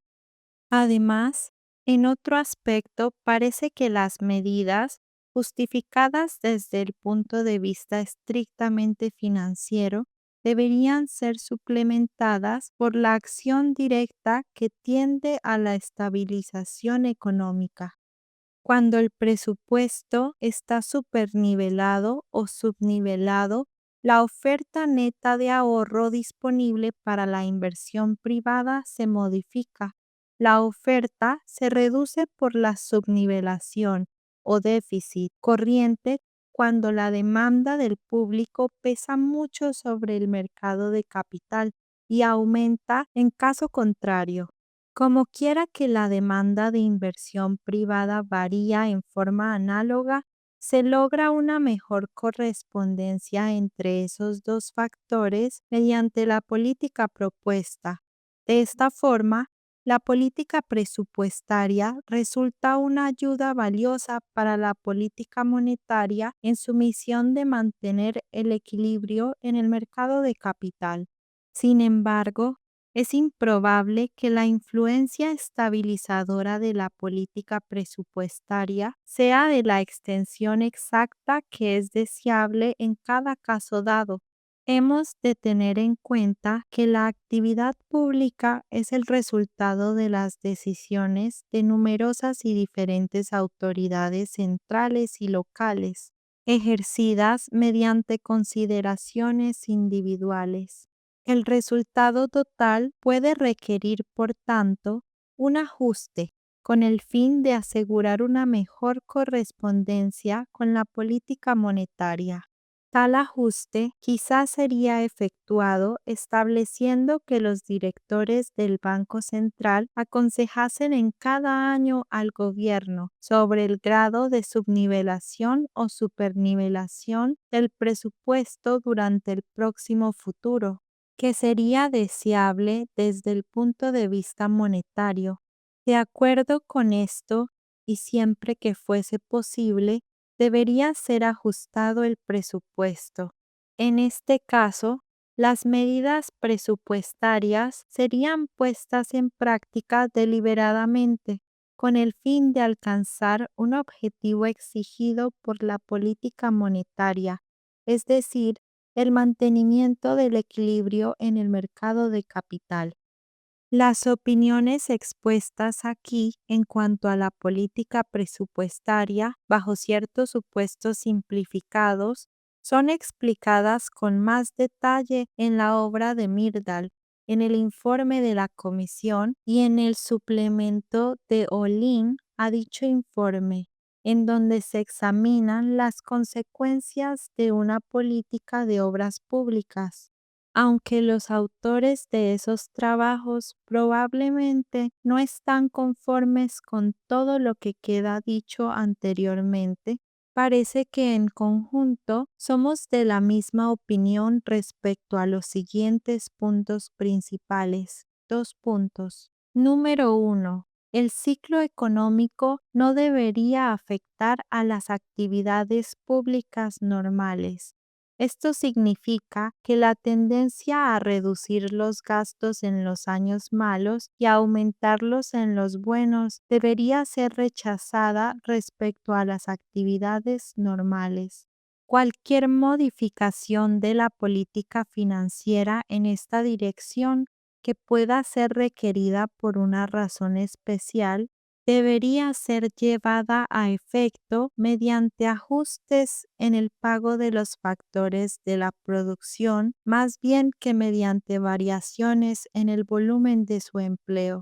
Además, en otro aspecto, parece que las medidas, justificadas desde el punto de vista estrictamente financiero, deberían ser suplementadas por la acción directa que tiende a la estabilización económica. Cuando el presupuesto está supernivelado o subnivelado, la oferta neta de ahorro disponible para la inversión privada se modifica. La oferta se reduce por la subnivelación o déficit corriente cuando la demanda del público pesa mucho sobre el mercado de capital y aumenta en caso contrario. Como quiera que la demanda de inversión privada varía en forma análoga, se logra una mejor correspondencia entre esos dos factores mediante la política propuesta. De esta forma, la política presupuestaria resulta una ayuda valiosa para la política monetaria en su misión de mantener el equilibrio en el mercado de capital. Sin embargo, es improbable que la influencia estabilizadora de la política presupuestaria sea de la extensión exacta que es deseable en cada caso dado. Hemos de tener en cuenta que la actividad pública es el resultado de las decisiones de numerosas y diferentes autoridades centrales y locales, ejercidas mediante consideraciones individuales. El resultado total puede requerir, por tanto, un ajuste con el fin de asegurar una mejor correspondencia con la política monetaria. Tal ajuste quizás sería efectuado estableciendo que los directores del Banco Central aconsejasen en cada año al gobierno sobre el grado de subnivelación o supernivelación del presupuesto durante el próximo futuro, que sería deseable desde el punto de vista monetario. De acuerdo con esto, y siempre que fuese posible, debería ser ajustado el presupuesto. En este caso, las medidas presupuestarias serían puestas en práctica deliberadamente, con el fin de alcanzar un objetivo exigido por la política monetaria, es decir, el mantenimiento del equilibrio en el mercado de capital. Las opiniones expuestas aquí en cuanto a la política presupuestaria, bajo ciertos supuestos simplificados, son explicadas con más detalle en la obra de Myrdal, en el informe de la Comisión y en el suplemento de Olin a dicho informe, en donde se examinan las consecuencias de una política de obras públicas. Aunque los autores de esos trabajos probablemente no están conformes con todo lo que queda dicho anteriormente, parece que en conjunto somos de la misma opinión respecto a los siguientes puntos principales. 2 puntos. Número 1. El ciclo económico no debería afectar a las actividades públicas normales. Esto significa que la tendencia a reducir los gastos en los años malos y a aumentarlos en los buenos debería ser rechazada respecto a las actividades normales. Cualquier modificación de la política financiera en esta dirección que pueda ser requerida por una razón especial debería ser llevada a efecto mediante ajustes en el pago de los factores de la producción, más bien que mediante variaciones en el volumen de su empleo.